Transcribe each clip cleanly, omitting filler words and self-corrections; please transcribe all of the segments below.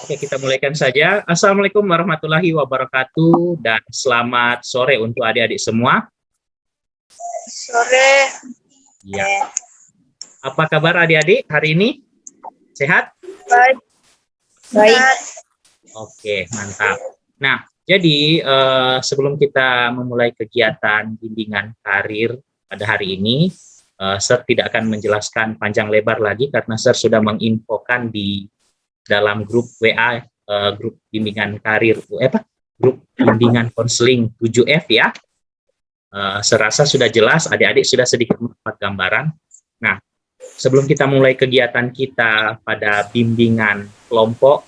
Oke, kita mulaikan saja. Assalamualaikum warahmatullahi wabarakatuh dan selamat sore untuk adik-adik semua. Sore. Ya. Apa kabar adik-adik hari ini? Sehat? Baik. Baik. Oke, mantap. Nah, jadi sebelum kita memulai kegiatan bimbingan karir pada hari ini, Sir tidak akan menjelaskan panjang lebar lagi karena Sir sudah menginfokan di dalam grup WA, grup bimbingan karir, grup bimbingan konseling 7F ya. Serasa sudah jelas, adik-adik sudah sedikit mendapat gambaran. Nah, sebelum kita mulai kegiatan kita pada bimbingan kelompok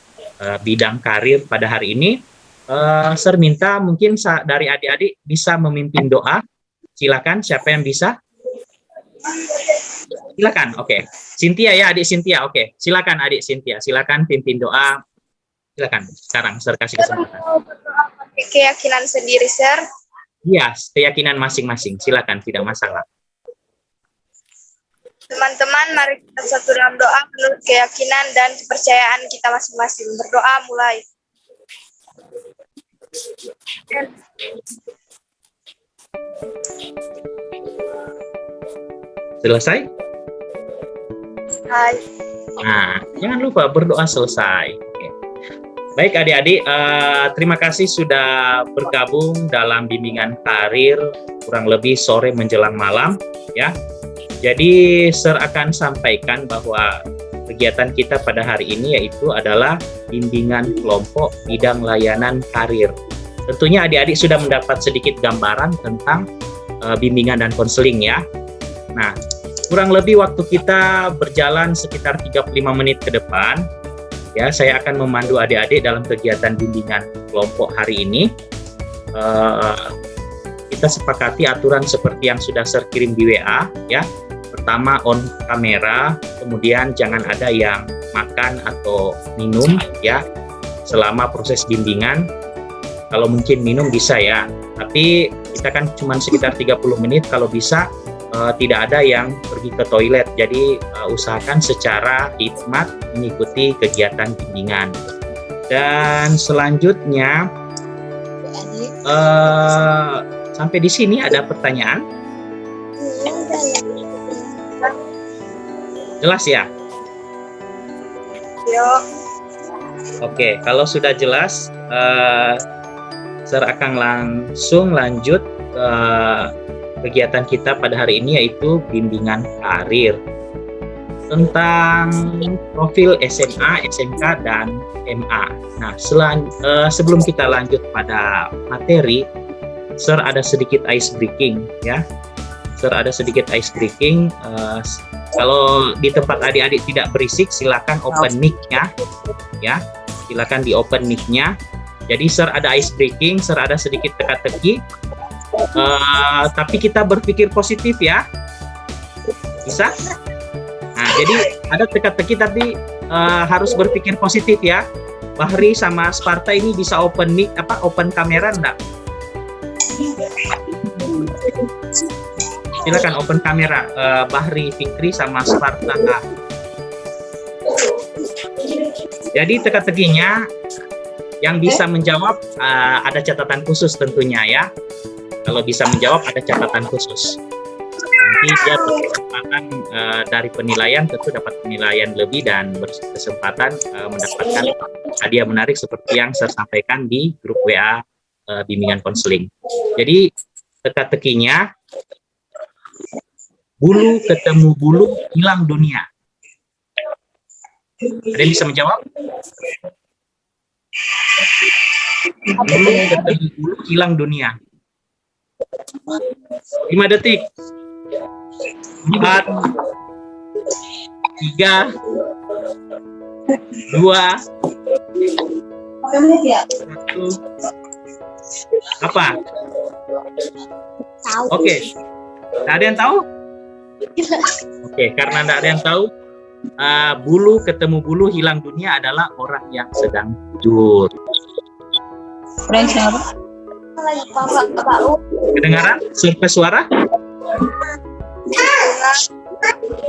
bidang karir pada hari ini, Sir minta mungkin dari adik-adik bisa memimpin doa. Silakan, siapa yang bisa? Silakan, oke. Cynthia ya, adik Cynthia, oke. Silakan adik Cynthia, silakan pimpin doa. Silakan, sekarang Sir kasih kesempatan. Keyakinan sendiri, Sir. Iya, keyakinan masing-masing. Silakan, tidak masalah. Teman-teman, mari kita satu dalam doa menurut keyakinan dan kepercayaan kita masing-masing. Berdoa mulai. Selesai? Hai. Nah, jangan lupa berdoa selesai. Oke. Baik adik-adik, terima kasih sudah bergabung dalam bimbingan karir kurang lebih sore menjelang malam ya. Jadi Sir akan sampaikan bahwa kegiatan kita pada hari ini yaitu adalah bimbingan kelompok bidang layanan karir. Tentunya adik-adik sudah mendapat sedikit gambaran tentang bimbingan dan konseling ya. Nah, kurang lebih waktu kita berjalan sekitar 35 menit ke depan. Ya, saya akan memandu adik-adik dalam kegiatan bimbingan kelompok hari ini. Kita sepakati aturan seperti yang sudah Sir kirim di WA ya. Pertama on kamera, kemudian jangan ada yang makan atau minum ya selama proses bimbingan. Kalau mungkin minum bisa ya, tapi kita kan cuma sekitar 30 menit, kalau bisa tidak ada yang pergi ke toilet. Jadi usahakan secara hikmat mengikuti kegiatan bimbingan. Dan selanjutnya sampai di sini ada pertanyaan? Jelas ya? Yo. Oke, kalau sudah jelas, Sir akan langsung lanjut ke kegiatan kita pada hari ini yaitu bimbingan karir tentang profil SMA, SMK, dan MA. Nah, sebelum kita lanjut pada materi, Sir ada sedikit ice breaking ya. Sir ada sedikit ice breaking. Kalau di tempat adik-adik tidak berisik, silakan open mic-nya ya. Silakan di open mic-nya. Jadi Sir ada ice breaking, Sir ada sedikit teka-teki. Tapi kita berpikir positif ya, bisa? Nah, jadi ada teka-teki tapi harus berpikir positif ya. Bahri sama Sparta ini bisa open mic, open kamera enggak? Silakan open kamera, Bahri, Fikri sama Sparta. Jadi teka-tekinya yang bisa menjawab ada catatan khusus tentunya ya. Kalau bisa menjawab ada catatan khusus. Nanti dia berkesempatan dari penilaian, tentu dapat penilaian lebih dan berkesempatan mendapatkan hadiah menarik seperti yang saya sampaikan di grup WA bimbingan konseling. Jadi teka-tekinya, bulu ketemu bulu hilang dunia. Ada yang bisa menjawab? Bulu ketemu bulu hilang dunia. 5 detik. 4, 3, 2, 1. Apa? Oke. Tidak ada yang tahu? Oke, karena tidak ada yang tahu, bulu ketemu bulu hilang dunia adalah orang yang sedang tidur. Kedengaran? Survei suara?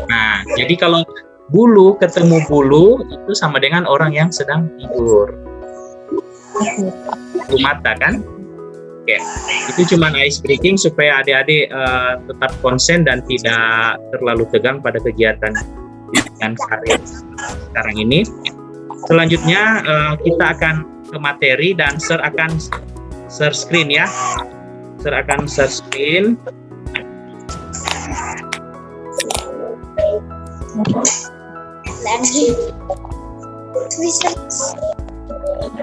Nah, jadi kalau bulu ketemu bulu itu sama dengan orang yang sedang tidur. Bulu mata kan? Oke, itu cuma ice breaking supaya adik-adik tetap konsen dan tidak terlalu tegang pada kegiatan dengan karir sekarang ini. Selanjutnya kita akan ke materi dan Sir akan share screen ya. Sir akan share screen.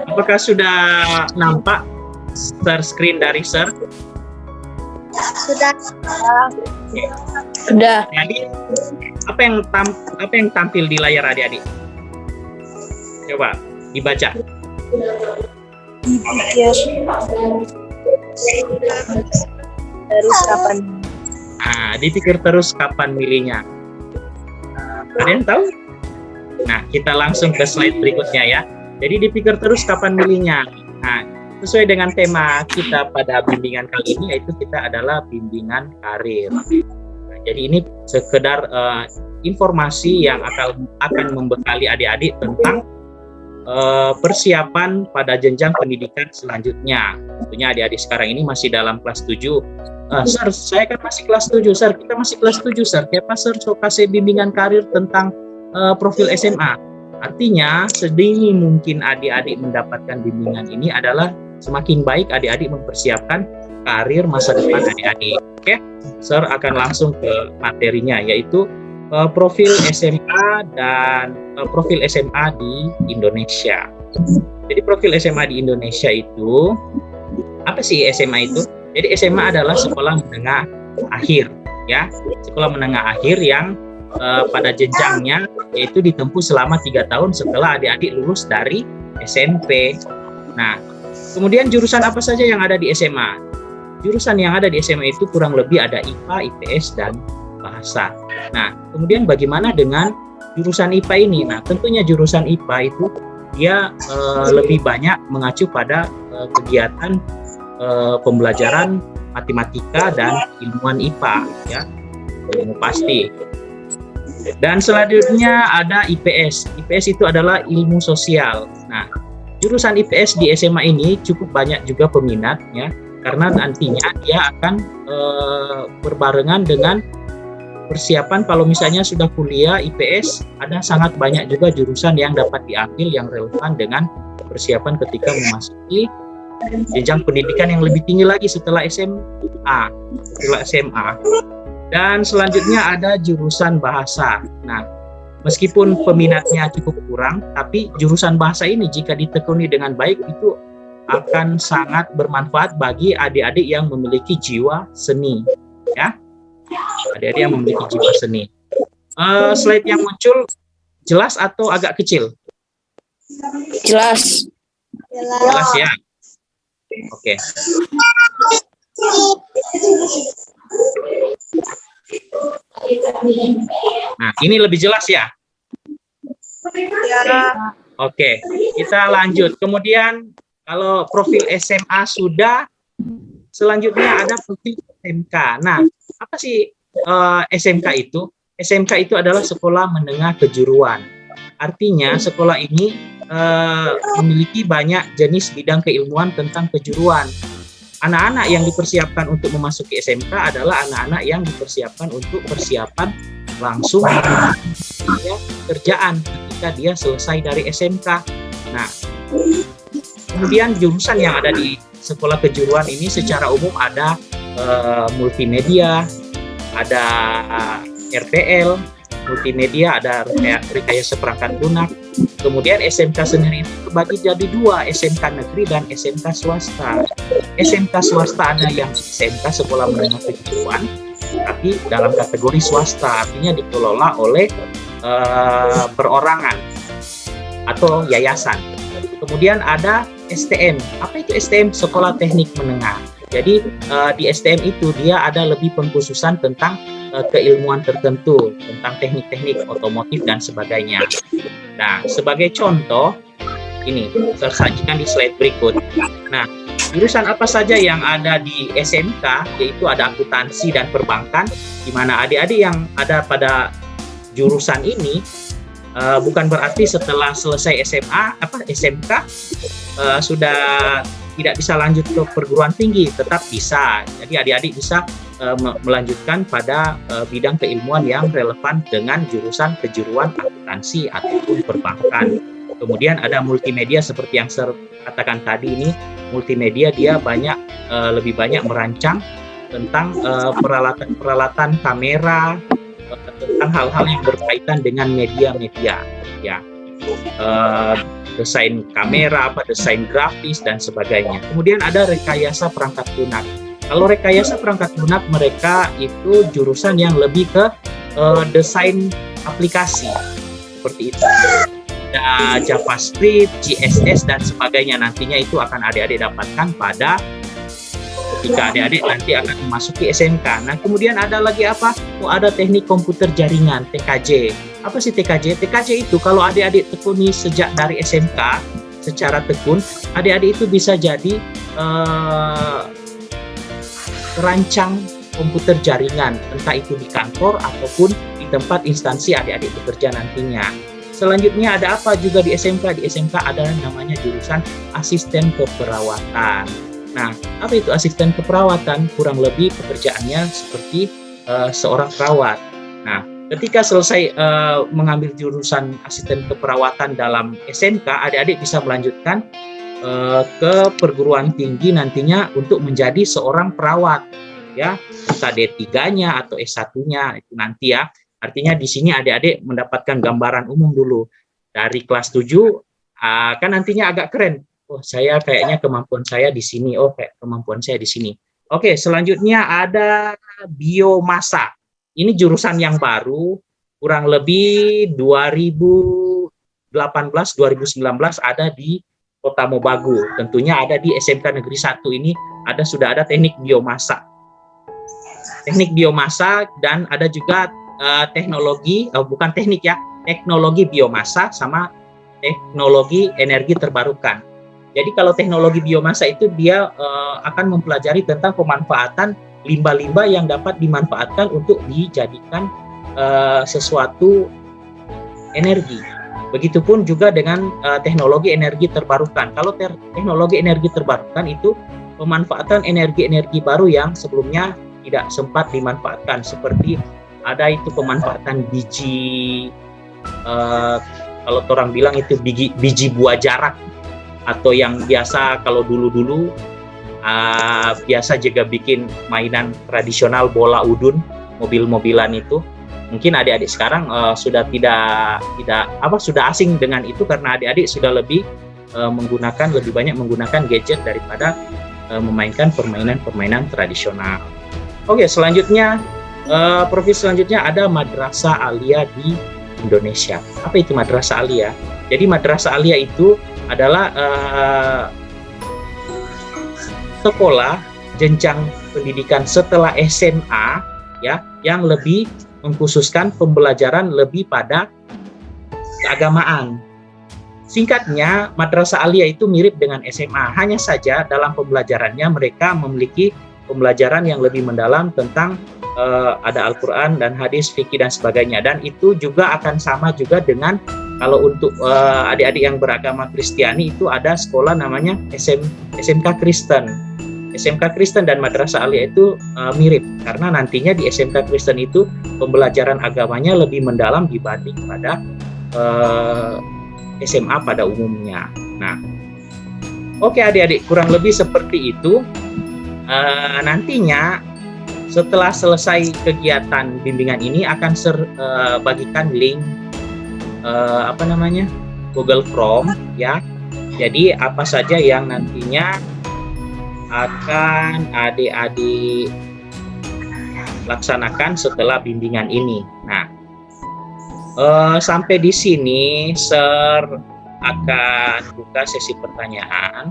Apakah sudah nampak share screen dari Sir? Sudah. Sudah. Jadi apa yang tampil di layar adik-adik? Coba dibaca. Terus kapan? Dipikir terus kapan milihnya. Ada yang tahu? Nah, kita langsung ke slide berikutnya ya. Jadi dipikir terus kapan milihnya. Nah, sesuai dengan tema kita pada bimbingan kali ini, yaitu kita adalah bimbingan karir. Nah, jadi ini sekedar informasi yang akan membekali adik-adik tentang persiapan pada jenjang pendidikan selanjutnya. Tentunya adik-adik sekarang ini masih dalam kelas 7. Sir, saya kan masih kelas 7, Sir. Kita masih kelas 7, Sir. Kenapa Sir so kasih bimbingan karir tentang profil SMA? Artinya, sedini mungkin adik-adik mendapatkan bimbingan ini adalah semakin baik adik-adik mempersiapkan karir masa depan adik-adik. Oke, Sir akan langsung ke materinya, yaitu profil SMA dan profil SMA di Indonesia. Jadi profil SMA di Indonesia itu, apa sih SMA itu? Jadi SMA adalah sekolah menengah akhir, ya, sekolah menengah akhir yang pada jenjangnya yaitu ditempuh selama 3 tahun setelah adik-adik lulus dari SMP. Nah, kemudian jurusan apa saja yang ada di SMA? Jurusan yang ada di SMA itu kurang lebih ada IPA, IPS, dan bahasa. Nah, kemudian bagaimana dengan jurusan IPA ini? Nah, tentunya jurusan IPA itu dia lebih banyak mengacu pada kegiatan pembelajaran matematika dan ilmuwan IPA, ya, ilmu pasti. Dan selanjutnya ada IPS. IPS itu adalah ilmu sosial. Nah, jurusan IPS di SMA ini cukup banyak juga peminatnya, karena nantinya dia akan berbarengan dengan persiapan. Kalau misalnya sudah kuliah IPS, ada sangat banyak juga jurusan yang dapat diambil yang relevan dengan persiapan ketika memasuki jenjang pendidikan yang lebih tinggi lagi setelah SMA. Dan selanjutnya ada jurusan bahasa. Nah, meskipun peminatnya cukup kurang, tapi jurusan bahasa ini jika ditekuni dengan baik itu akan sangat bermanfaat bagi adik-adik yang memiliki jiwa seni, ya. Adik-adik yang memiliki jiwa seni. Slide yang muncul jelas atau agak kecil? Jelas. Jelas ya. Oke. Nah, ini lebih jelas ya. Oke, kita lanjut. Kemudian kalau profil SMA sudah, selanjutnya ada profil SMK. Nah, apa sih SMK itu? SMK itu adalah sekolah menengah kejuruan. Artinya sekolah ini memiliki banyak jenis bidang keilmuan tentang kejuruan. Anak-anak yang dipersiapkan untuk memasuki SMK adalah anak-anak yang dipersiapkan untuk persiapan langsung kerjaan ketika dia selesai dari SMK. Nah, kemudian jurusan yang ada di sekolah kejuruan ini secara umum ada multimedia, ada RPL, multimedia, ada rekayasa perangkat lunak. Kemudian SMK sendiri itu terbagi jadi 2, SMK negeri dan SMK swasta. SMK swasta ada yang SMK sekolah menengah kejuruan, tapi dalam kategori swasta, artinya dikelola oleh perorangan atau yayasan. Kemudian ada STM. Apa itu STM? Sekolah Teknik Menengah. Jadi di STM itu dia ada lebih pengkhususan tentang keilmuan tertentu, tentang teknik-teknik otomotif dan sebagainya. Nah, sebagai contoh, ini saya sajikan di slide berikut. Nah, jurusan apa saja yang ada di SMK, yaitu ada akuntansi dan perbankan, di mana adik-adik yang ada pada jurusan ini bukan berarti setelah selesai SMK sudah tidak bisa lanjut ke perguruan tinggi, tetap bisa. Jadi adik-adik bisa melanjutkan pada bidang keilmuan yang relevan dengan jurusan kejuruan akuntansi ataupun perbankan. Kemudian ada multimedia seperti yang saya katakan tadi ini, multimedia dia lebih banyak merancang tentang peralatan kamera, tentang hal-hal yang berkaitan dengan media-media, ya, desain kamera, desain grafis dan sebagainya. Kemudian ada rekayasa perangkat lunak. Kalau rekayasa perangkat lunak mereka itu jurusan yang lebih ke desain aplikasi seperti itu. Ada JavaScript, CSS dan sebagainya, nantinya itu akan adik-adik dapatkan pada ketika adik-adik nanti akan memasuki SMK. Nah, kemudian ada lagi apa? Ada teknik komputer jaringan, TKJ. Apa sih TKJ? TKJ itu kalau adik-adik tekuni sejak dari SMK secara tekun, adik-adik itu bisa jadi perancang komputer jaringan, entah itu di kantor ataupun di tempat instansi adik-adik bekerja nantinya. Selanjutnya ada apa juga di SMK? Di SMK ada namanya jurusan asisten keperawatan. Nah, apa itu asisten keperawatan? Kurang lebih pekerjaannya seperti seorang perawat. Nah, ketika selesai mengambil jurusan asisten keperawatan dalam SMK, adik-adik bisa melanjutkan ke perguruan tinggi nantinya untuk menjadi seorang perawat, ya, entah D3-nya atau S1-nya itu nanti ya. Artinya di sini adik-adik mendapatkan gambaran umum dulu. Dari kelas 7 kan nantinya agak keren. Oh, saya kayaknya kemampuan saya di sini. Oh, kayak kemampuan saya di sini. Oke, selanjutnya ada biomasa. Ini jurusan yang baru, kurang lebih 2018-2019 ada di Kota Mobagu. Tentunya ada di SMK Negeri 1 ini sudah ada teknik biomasa. Teknik biomasa dan ada juga teknologi biomasa sama teknologi energi terbarukan. Jadi kalau teknologi biomasa itu dia akan mempelajari tentang pemanfaatan limbah-limbah yang dapat dimanfaatkan untuk dijadikan sesuatu energi. Begitupun juga dengan teknologi energi terbarukan. Kalau teknologi energi terbarukan itu pemanfaatan energi-energi baru yang sebelumnya tidak sempat dimanfaatkan, seperti ada itu pemanfaatan biji, kalau orang bilang itu biji buah jarak, atau yang biasa kalau dulu-dulu biasa juga bikin mainan tradisional bola udun, mobil-mobilan itu. Mungkin adik-adik sekarang sudah sudah asing dengan itu karena adik-adik sudah lebih banyak menggunakan gadget daripada memainkan permainan tradisional. Oke, selanjutnya profesi selanjutnya ada madrasah aliyah di Indonesia. Apa itu madrasah aliyah? Jadi madrasah aliyah itu adalah sekolah jenjang pendidikan setelah SMA, ya, yang lebih mengkhususkan pembelajaran lebih pada keagamaan. Singkatnya, madrasah aliyah itu mirip dengan SMA, hanya saja dalam pembelajarannya mereka memiliki pembelajaran yang lebih mendalam tentang ada Al-Quran dan hadis, fikih dan sebagainya. Dan itu juga akan sama juga dengan kalau untuk adik-adik yang beragama Kristiani itu ada sekolah namanya SMK Kristen. SMK Kristen dan madrasah aliyah itu mirip karena nantinya di SMK Kristen itu pembelajaran agamanya lebih mendalam dibanding pada SMA pada umumnya. Nah, oke adik-adik, kurang lebih seperti itu. Nantinya setelah selesai kegiatan bimbingan ini akan bagikan link Google Form, ya. Jadi apa saja yang nantinya akan adik-adik laksanakan setelah bimbingan ini. Nah, sampai di sini Sir akan buka sesi pertanyaan.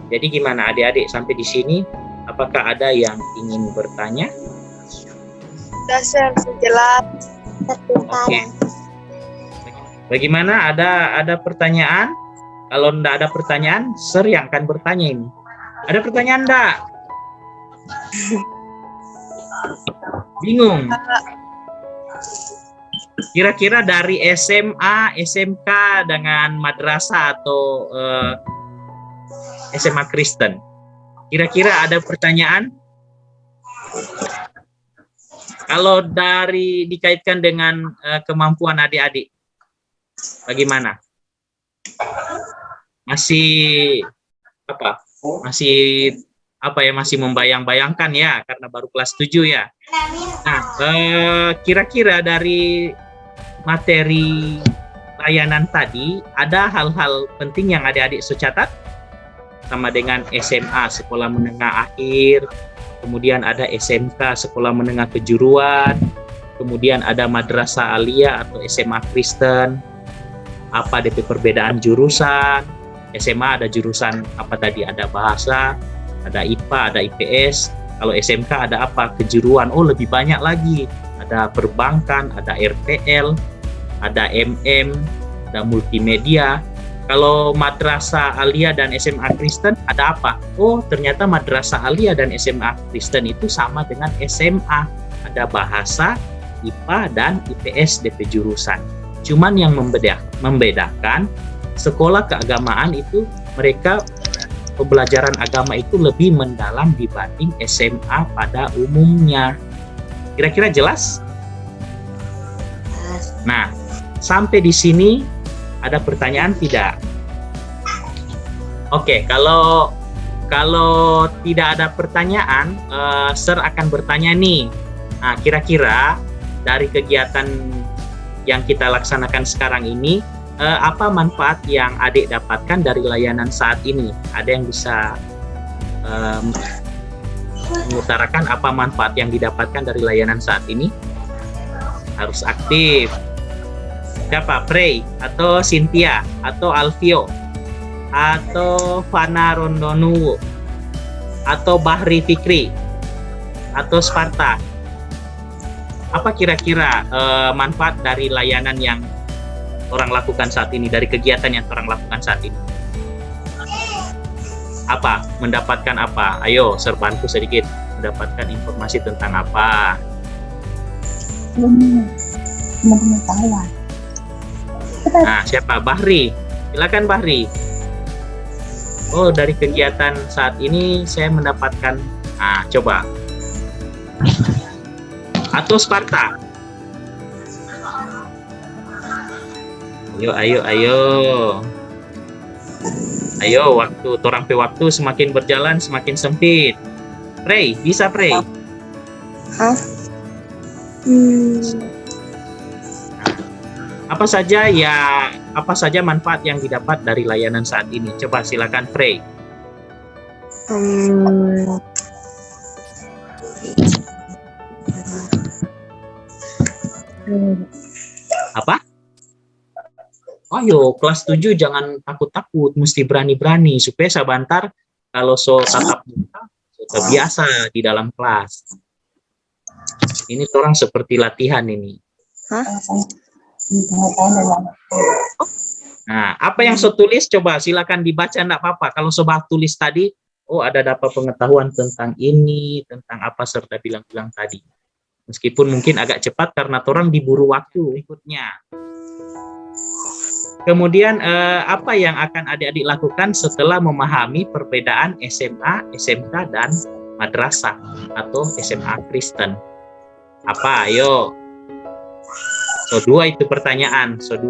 Jadi gimana adik-adik sampai di sini? Apakah ada yang ingin bertanya? Sudah, Sir, jelas. Oke. Bagaimana? Ada pertanyaan? Kalau tidak ada pertanyaan, Sir yang akan bertanya ini. Ada pertanyaan enggak? Bingung? Kira-kira dari SMA, SMK dengan madrasah atau SMA Kristen. Kira-kira ada pertanyaan? Kalau dari dikaitkan dengan kemampuan adik-adik, bagaimana? Masih apa? Masih membayang-bayangkan ya, karena baru kelas 7 ya. Nah, kira-kira dari materi layanan tadi, ada hal-hal penting yang adik-adik catat? Sama dengan SMA, sekolah menengah akhir, kemudian ada SMK, sekolah menengah kejuruan, kemudian ada madrasah aliyah atau SMA Kristen, apa DP perbedaan jurusan, SMA ada jurusan apa tadi, ada bahasa, ada IPA, ada IPS, kalau SMK ada apa, kejuruan, oh lebih banyak lagi, ada perbankan, ada RTL, ada MM, ada multimedia. Kalau madrasah aliyah dan SMA Kristen ada apa? Oh, ternyata madrasah aliyah dan SMA Kristen itu sama dengan SMA. Ada bahasa, IPA, dan IPS DP jurusan. Cuman yang membedakan, sekolah keagamaan itu mereka pembelajaran agama itu lebih mendalam dibanding SMA pada umumnya. Kira-kira jelas? Nah, sampai di sini ada pertanyaan tidak? Oke, kalau tidak ada pertanyaan, Sir akan bertanya nih. Nah, kira-kira dari kegiatan yang kita laksanakan sekarang ini, apa manfaat yang adik dapatkan dari layanan saat ini? Ada yang bisa mengutarakan apa manfaat yang didapatkan dari layanan saat ini? Harus aktif. Siapa? Prey atau Cynthia atau Alfio atau Fana Rondonu atau Bahri Fikri atau Sparta? Apa kira-kira manfaat dari layanan yang orang lakukan saat ini, dari kegiatan yang orang lakukan saat ini? Apa? Mendapatkan apa? Ayo, Sir bantu sedikit. Mendapatkan informasi tentang apa? Pengetahuan. Nah, siapa? Bahri. Silakan Bahri. Oh, dari kegiatan saat ini saya mendapatkan. Nah, coba. Atau Sparta. Ayo. Ayo, waktu semakin berjalan semakin sempit. Prey, bisa Prey? Hah? Apa saja manfaat yang didapat dari layanan saat ini? Coba silakan Prey. Apa? Ayo, kelas 7 jangan takut-takut, mesti berani-berani supaya sabantar kalau tatap muka terbiasa di dalam kelas. Ini orang seperti latihan ini. Hah? Nah, apa yang saya tulis coba silakan dibaca, enggak apa-apa. Kalau sobat tulis tadi, oh ada dapat pengetahuan tentang ini, tentang apa serta bilang-bilang tadi. Meskipun mungkin agak cepat karena orang diburu waktu ikutnya. Kemudian apa yang akan adik-adik lakukan setelah memahami perbedaan SMA, SMK, dan madrasah atau SMA Kristen? Apa? Ayo. So 2 itu pertanyaan. So 2.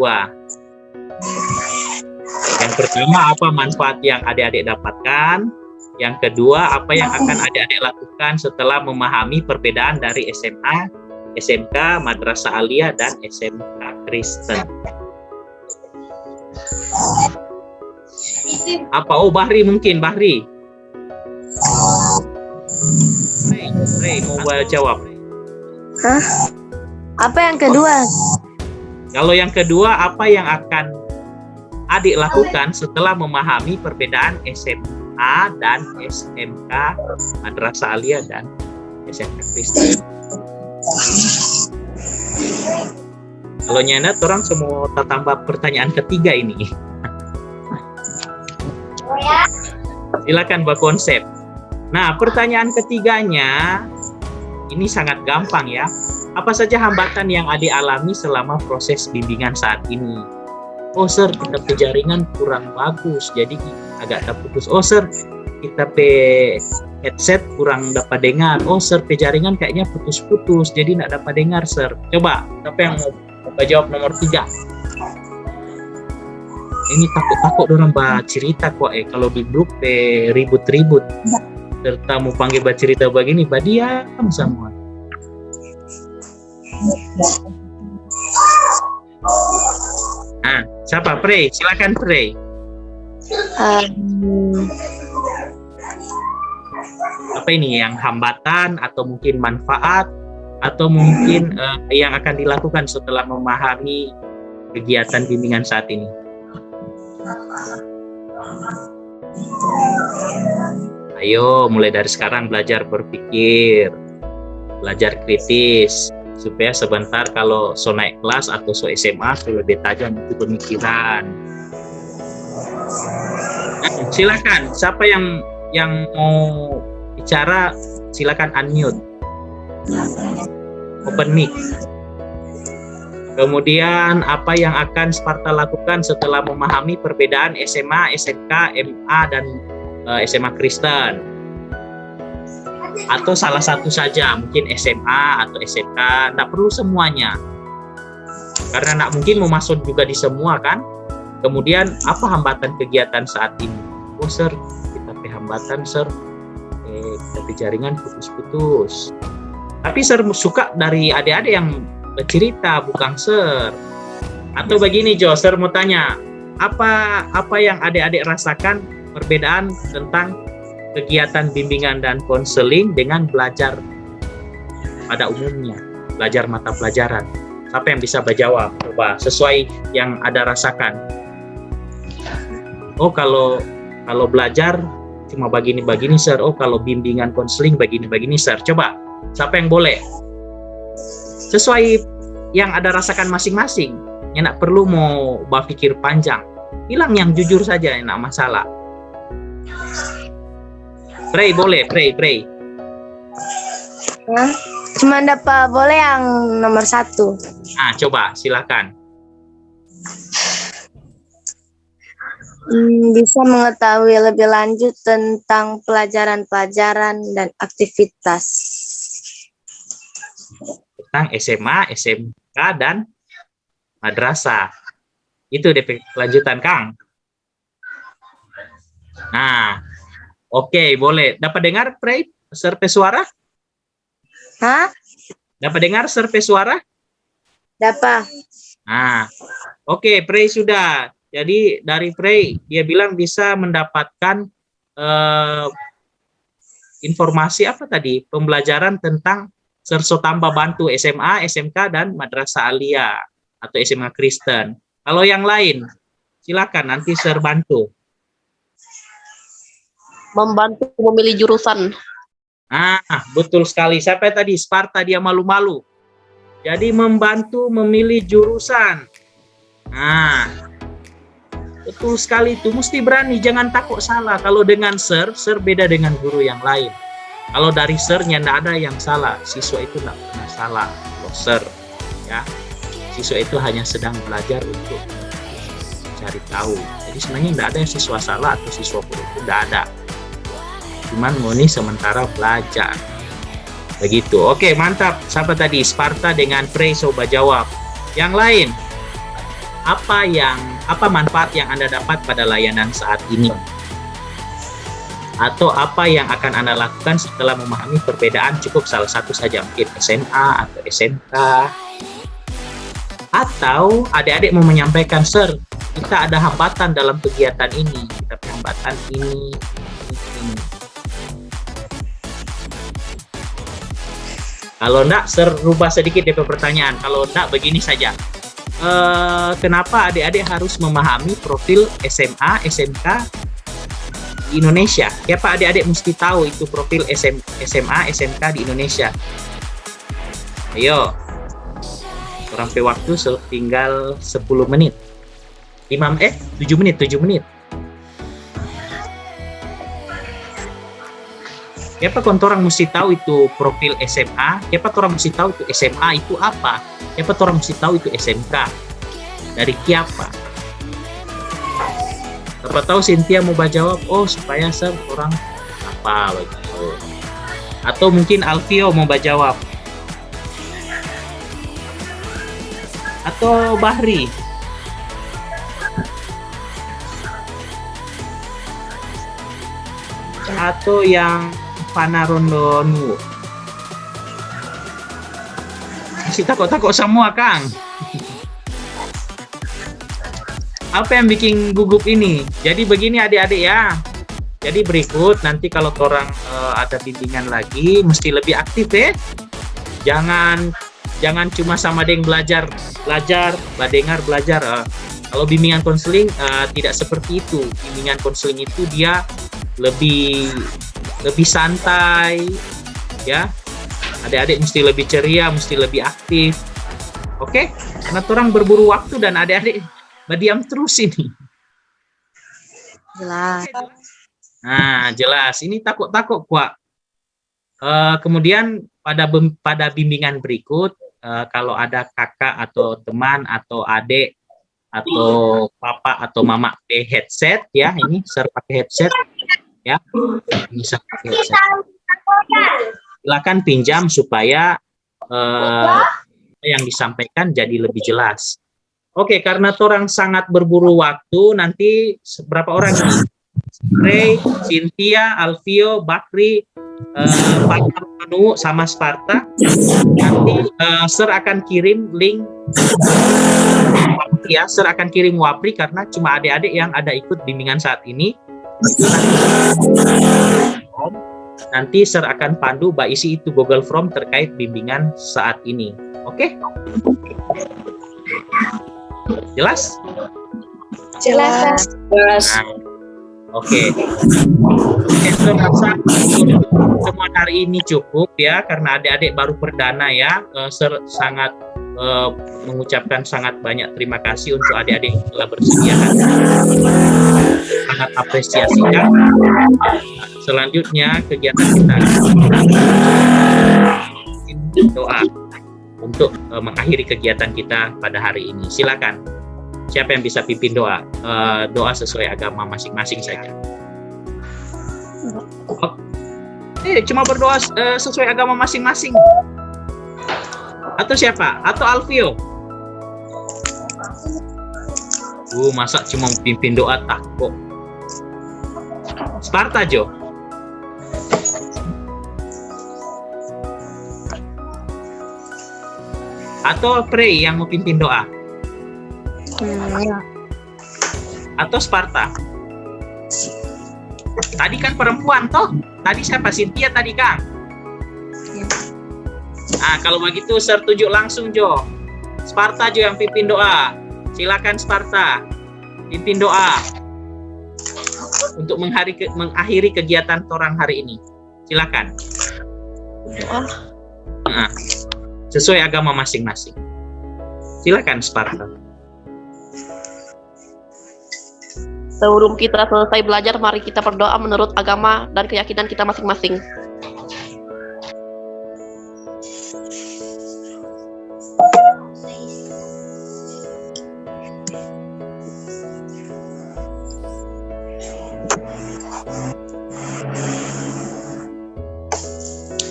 Yang pertama, apa manfaat yang adik-adik dapatkan? Yang kedua, apa yang akan adik-adik lakukan setelah memahami perbedaan dari SMA, SMK, madrasah aliyah, dan SMK Kristen? Apa? Oh, Bahri mungkin. Bahri. Rey, mau jawab? Hah? Apa yang kedua? Kalau yang kedua, apa yang akan adik lakukan setelah memahami perbedaan SMA dan SMK, madrasah aliyah, dan SMK Kristen? Kalau nyanat, orang semua tambah pertanyaan ketiga ini. Silakan berkonsep. Nah, pertanyaan ketiganya ini sangat gampang ya. Apa saja hambatan yang adik alami selama proses bimbingan saat ini? Oh sir, kita pe jaringan kurang bagus, jadi agak terputus. Oh sir, kita pe headset kurang dapat dengar. Oh sir, pe jaringan kayaknya putus-putus, jadi nggak dapat dengar sir. Coba, siapa yang mau jawab nomor 3? Ini takut-takut orang cerita kok kalau di grup ribut-ribut. Serta mau panggil cerita begini, diam semua. Nah, siapa? Prey, silakan Prey. Apa ini yang hambatan atau mungkin manfaat atau mungkin yang akan dilakukan setelah memahami kegiatan bimbingan saat ini? Ayo, mulai dari sekarang belajar berpikir, belajar kritis, supaya sebentar kalau so naik kelas atau so SMA so lebih tajam itu pemikiran. Nah, silakan, siapa yang mau bicara silakan unmute, open mic. Kemudian apa yang akan Sparta lakukan setelah memahami perbedaan SMA, SMK, MA dan SMA Kristen? Atau salah satu saja, mungkin SMA atau SMK, tidak perlu semuanya. Karena tidak mungkin mau masuk juga di semua kan. Kemudian apa hambatan kegiatan saat ini? Oh sir, kita pe hambatan sir, kita pe jaringan putus-putus. Tapi sir suka dari adik-adik yang bercerita, bukan sir. Atau begini Jo, sir mau tanya, apa yang adik-adik rasakan perbedaan tentang kegiatan bimbingan dan konseling dengan belajar pada umumnya, belajar mata pelajaran? Siapa yang bisa berjawab? Coba sesuai yang ada rasakan. Oh kalau belajar cuma begini sir. Oh kalau bimbingan konseling begini sir. Coba siapa yang boleh? Sesuai yang ada rasakan masing-masing. Ya nak perlu mau berpikir panjang. Bilang yang jujur saja, enak masalah. Prey boleh, Prey. Cuma dapat boleh yang nomor 1. Nah, coba silakan. Bisa mengetahui lebih lanjut tentang pelajaran-pelajaran dan aktivitas. Tentang SMA, SMK, dan madrasah. Itu DP kelanjutan, Kang. Nah, oke, boleh. Dapat dengar, Prey, serpe suara? Hah? Dapat dengar serpe suara? Dapat. Nah, oke, Prey sudah. Jadi dari Prey, dia bilang bisa mendapatkan informasi apa tadi? Pembelajaran tentang serso tambah bantu SMA, SMK, dan Madrasah Aliyah atau SMA Kristen. Kalau yang lain, silakan nanti Sir bantu. Membantu memilih jurusan. Betul sekali. Siapa tadi? Sparta, dia malu-malu. Jadi membantu memilih jurusan. Betul sekali itu. Mesti berani, jangan takut salah. Kalau dengan Sir beda dengan guru yang lain. Kalau dari Sir-nya tidak ada yang salah. Siswa itu tidak pernah salah. Kalau Sir, ya, siswa itu hanya sedang belajar untuk cari tahu. Jadi sebenarnya tidak ada yang siswa salah atau siswa buruk, tidak ada. Cuman Moni sementara belajar. Begitu. Oke, mantap. Siapa tadi? Sparta dengan Prey coba jawab. Yang lain, apa manfaat yang Anda dapat pada layanan saat ini? Atau apa yang akan Anda lakukan setelah memahami perbedaan? Cukup salah satu saja, mungkin SMA atau SMK. Atau adik-adik mau menyampaikan, Sir, kita ada hambatan dalam kegiatan ini. Kita punya hambatan ini. Kalau enggak, Sir rubah sedikit DP pertanyaan. Kalau enggak, begini saja. Kenapa adik-adik harus memahami profil SMA, SMK di Indonesia? Siapa adik-adik mesti tahu itu profil SMA, SMK di Indonesia? Ayo. Sampai waktu tinggal 10 menit. 7 menit. Siapa kontorang mesti tahu itu profil SMA, siapa orang mesti tahu itu SMA itu apa, siapa orang mesti tahu itu SMK, dari siapa. Siapa tahu Cynthia mau jawab, oh supaya orang apa begitu. Atau mungkin Alfio mau jawab. Atau Bahri. Atau yang Panarondonu. Masih takut-takut semua, Kang. Apa yang bikin gugup ini? Jadi begini adik-adik ya. Jadi berikut nanti kalau orang ada bimbingan lagi mesti lebih aktif ya. Jangan cuma sama deng belajar, badengar belajar. Kalau bimbingan konseling tidak seperti itu. Bimbingan konseling itu dia lebih santai ya. Adik-adik mesti lebih ceria, mesti lebih aktif. Oke? Karena orang berburu waktu dan adik-adik berdiam terus ini. Jelas. Nah, jelas. Ini takut-takut kuat. Kemudian pada bimbingan berikut, kalau ada kakak atau teman atau adik atau papa atau mama pakai headset ya, ini ser pakai headset ya, ini ser pakai headset. Silakan pinjam supaya yang disampaikan jadi lebih jelas. Oke, karena orang sangat berburu waktu, nanti berapa orang ini? Ray, Cynthia, Alfio, Bakri, Manu sama Sparta. Nanti Sir akan kirim link ya, Sir akan kirim Wapri karena cuma adik-adik yang ada ikut bimbingan saat ini. Itu nanti Sir akan pandu isi itu Google Form terkait bimbingan saat ini. Oke? Jelas? Jelas. Nah, Oke, saya rasa temuan hari ini cukup ya, karena adik-adik baru perdana ya. Sangat mengucapkan sangat banyak terima kasih untuk adik-adik yang telah bersedia. Sangat apresiasi ya. Selanjutnya kegiatan kita doa untuk mengakhiri kegiatan kita pada hari ini. Silakan. Siapa yang bisa pimpin doa? Doa sesuai agama masing-masing saja. Cuma berdoa sesuai agama masing-masing. Atau siapa? Atau Alfio? Masa cuma pimpin doa takut. Sparta, Jo. Atau Prey yang mau pimpin doa? Atau Sparta? Tadi kan perempuan toh? Tadi siapa? Cynthia tadi, Kang? Nah, kalau begitu Sir tunjuk langsung, Jo. Sparta, Jo, yang pimpin doa. Silakan Sparta, pimpin doa untuk mengakhiri kegiatan orang hari ini. Silakan. Nah, sesuai agama masing-masing. Silakan Sparta. Sebelum kita selesai belajar, mari kita berdoa menurut agama dan keyakinan kita masing-masing.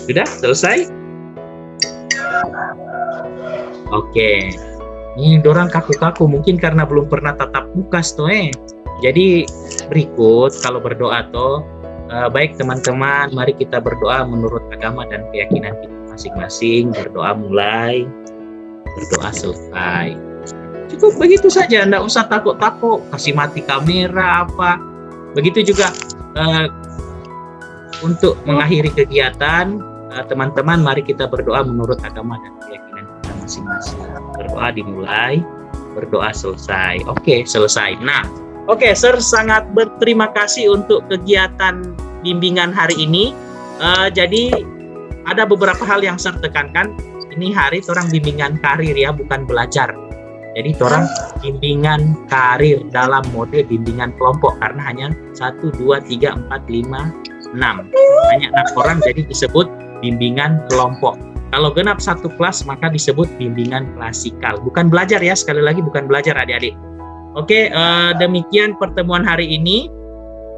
Sudah selesai? Oke. Ini dorang kaku-kaku mungkin karena belum pernah tatap muka Jadi berikut kalau berdoa baik teman-teman, mari kita berdoa menurut agama dan keyakinan kita masing-masing. Berdoa mulai, berdoa selesai. Cukup begitu saja, enggak usah takut-takut kasih mati kamera apa. Begitu juga untuk mengakhiri kegiatan, teman-teman mari kita berdoa menurut agama dan keyakinan kita masing-masing. Berdoa dimulai, berdoa selesai. Oke, selesai. Nah, oke, Sir sangat berterima kasih untuk kegiatan bimbingan hari ini. Jadi ada beberapa hal yang Sir tekankan. Ini hari orang bimbingan karir ya, bukan belajar. Jadi orang bimbingan karir dalam mode bimbingan kelompok karena hanya 1, 2, 3, 4, 5, 6. Hanya 6 orang jadi disebut bimbingan kelompok. Kalau genap satu kelas maka disebut bimbingan klasikal. Bukan belajar ya, sekali lagi bukan belajar adik-adik. Oke, demikian pertemuan hari ini.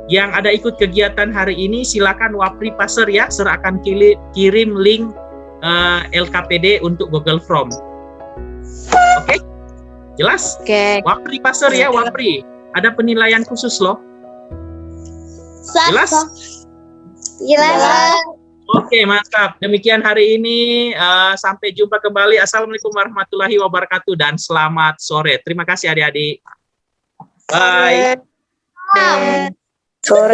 Yang ada ikut kegiatan hari ini silakan Wapri Passer ya, Sir akan kirim link LKPD untuk Google Form. Oke? Jelas? Oke. Wapri Passer ya, Wapri. Ada penilaian khusus loh. Jelas? Jelas. Oke, mantap. Demikian hari ini. Sampai jumpa kembali. Assalamualaikum warahmatullahi wabarakatuh dan selamat sore. Terima kasih adik-adik. Bye. Sore.